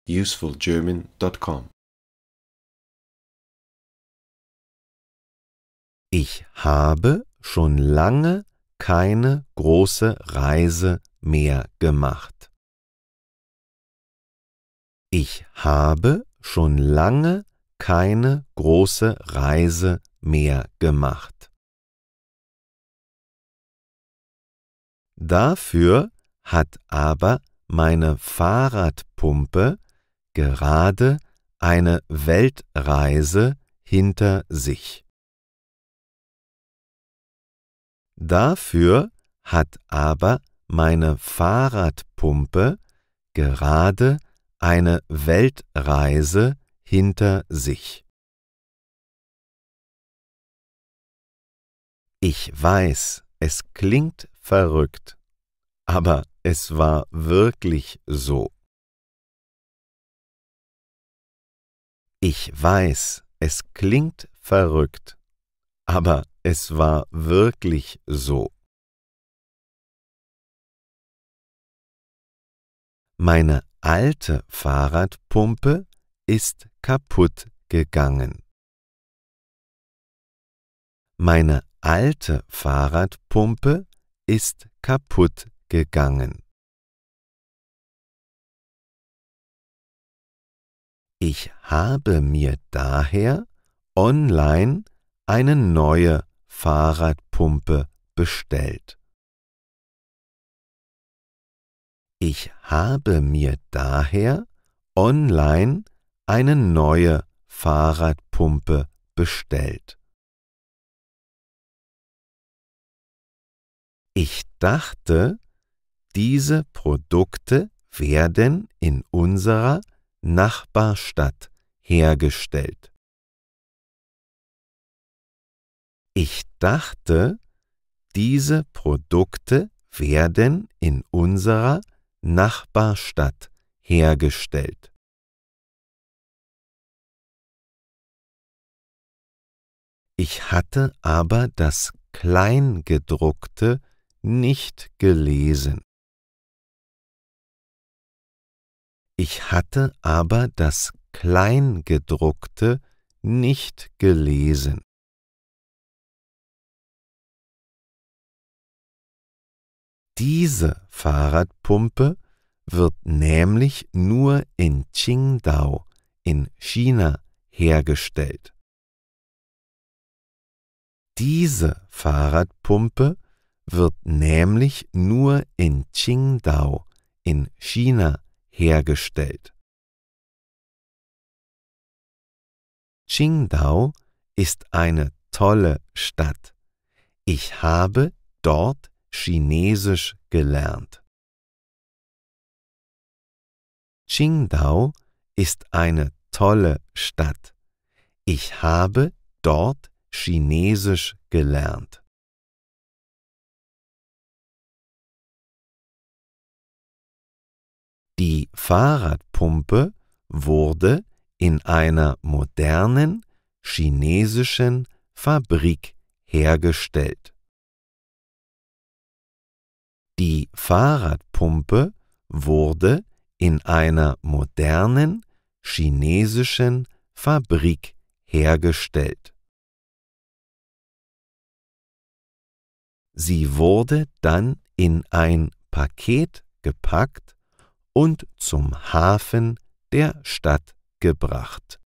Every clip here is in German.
usefulgerman.com. Ich habe schon lange keine große Reise mehr gemacht. Ich habe schon lange keine große Reise mehr gemacht. Dafür hat aber meine Fahrradpumpe gerade eine Weltreise hinter sich. Dafür hat aber meine Fahrradpumpe gerade eine Weltreise hinter sich. Ich weiß, es klingt verrückt, aber es war wirklich so. Ich weiß, es klingt verrückt, aber es war wirklich so. Meine alte Fahrradpumpe ist kaputt gegangen. Meine alte Fahrradpumpe ist kaputt gegangen. Ich habe mir daher online eine neue Fahrradpumpe bestellt. Ich habe mir daher online eine neue Fahrradpumpe bestellt. Ich dachte, diese Produkte werden in unserer Nachbarstadt hergestellt. Ich dachte, diese Produkte werden in unserer Nachbarstadt hergestellt. Ich hatte aber das Kleingedruckte nicht gelesen. Ich hatte aber das Kleingedruckte nicht gelesen. Diese Fahrradpumpe wird nämlich nur in Qingdao in China hergestellt. Diese Fahrradpumpe wird nämlich nur in Qingdao in China hergestellt. Qingdao ist eine tolle Stadt. Ich habe dort Chinesisch gelernt. Qingdao ist eine tolle Stadt. Ich habe dort Chinesisch gelernt. Die Fahrradpumpe wurde in einer modernen chinesischen Fabrik hergestellt. Die Fahrradpumpe wurde in einer modernen chinesischen Fabrik hergestellt. Sie wurde dann in ein Paket gepackt und zum Hafen der Stadt gebracht.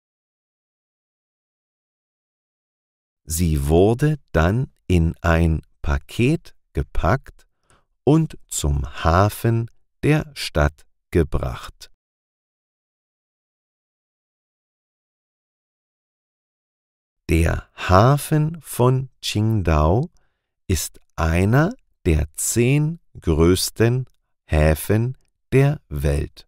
Sie wurde dann in ein Paket gepackt und zum Hafen der Stadt gebracht. Der Hafen von Qingdao ist einer der 10 größten Häfen der Welt.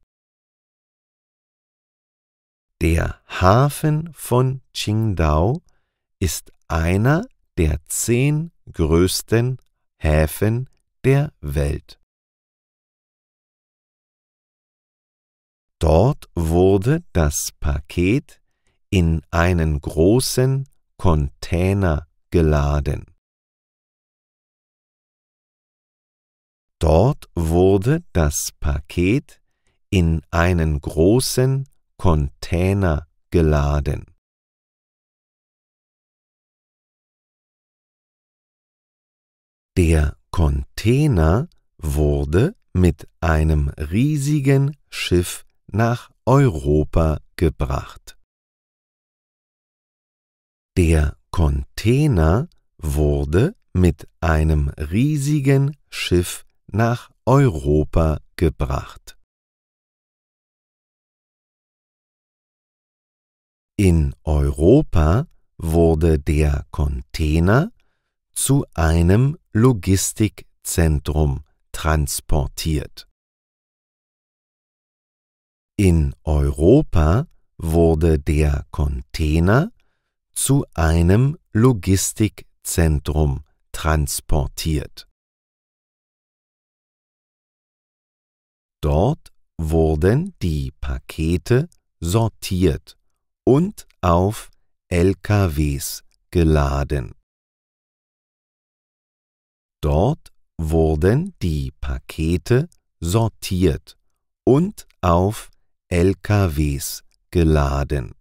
Der Hafen von Qingdao ist einer der 10 größten Häfen der Welt. Dort wurde das Paket in einen großen Container geladen. Dort wurde das Paket in einen großen Container geladen. Der Container wurde mit einem riesigen Schiff nach Europa gebracht. Der Container wurde mit einem riesigen Schiff nach Europa gebracht. In Europa wurde der Container zu einem Logistikzentrum transportiert. In Europa wurde der Container zu einem Logistikzentrum transportiert. Dort wurden die Pakete sortiert und auf LKWs geladen. Dort wurden die Pakete sortiert und auf LKWs geladen.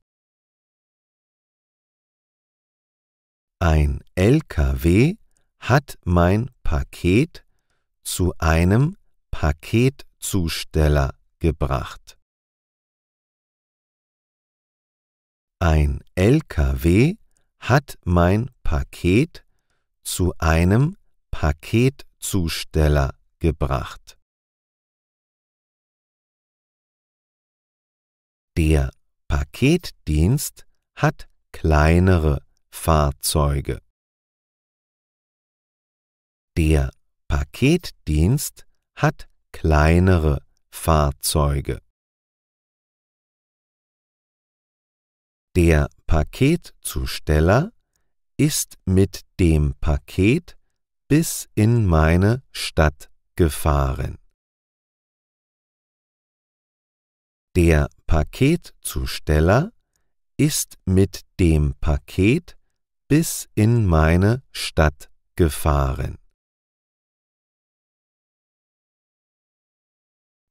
Ein LKW hat mein Paket zu einem Paketzusteller gebracht. Ein LKW hat mein Paket zu einem Paketzusteller gebracht. Der Paketdienst hat kleinere Fahrzeuge. Der Paketdienst hat kleinere Fahrzeuge. Der Paketzusteller ist mit dem Paket bis in meine Stadt gefahren. Der Paketzusteller ist mit dem Paket bis in meine Stadt gefahren.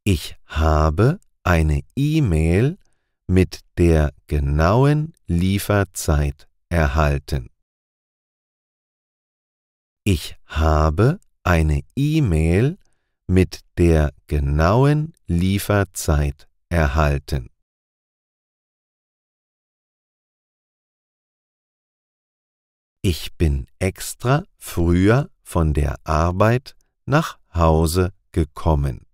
Ich habe eine E-Mail mit der genauen Lieferzeit erhalten. Ich habe eine E-Mail mit der genauen Lieferzeit erhalten. Ich bin extra früher von der Arbeit nach Hause gekommen.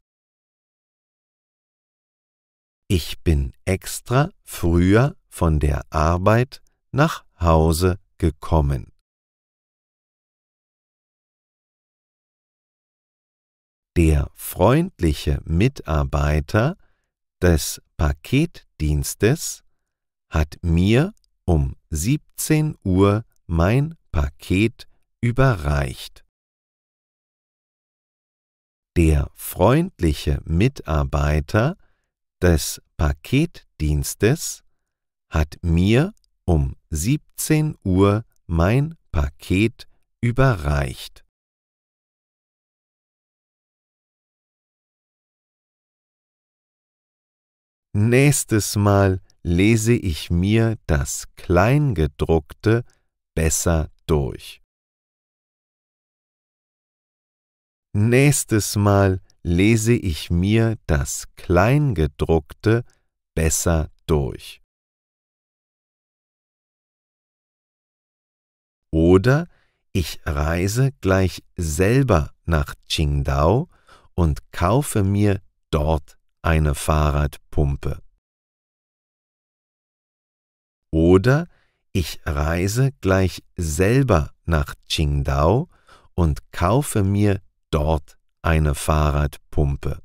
Ich bin extra früher von der Arbeit nach Hause gekommen. Der freundliche Mitarbeiter des Paketdienstes hat mir um 17 Uhr mein Paket überreicht. Der freundliche Mitarbeiter des Paketdienstes hat mir um 17 Uhr mein Paket überreicht. Nächstes Mal lese ich mir das Kleingedruckte besser durch. Nächstes Mal lese ich mir das Kleingedruckte besser durch. Oder ich reise gleich selber nach Qingdao und kaufe mir dort eine Fahrradpumpe. Oder ich reise gleich selber nach Qingdao und kaufe mir dort eine Fahrradpumpe.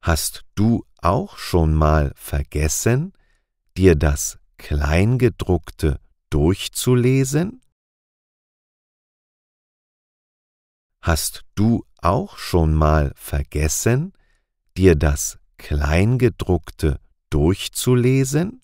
Hast du auch schon mal vergessen, dir das Kleingedruckte durchzulesen? Hast du auch schon mal vergessen, dir das Kleingedruckte durchzulesen?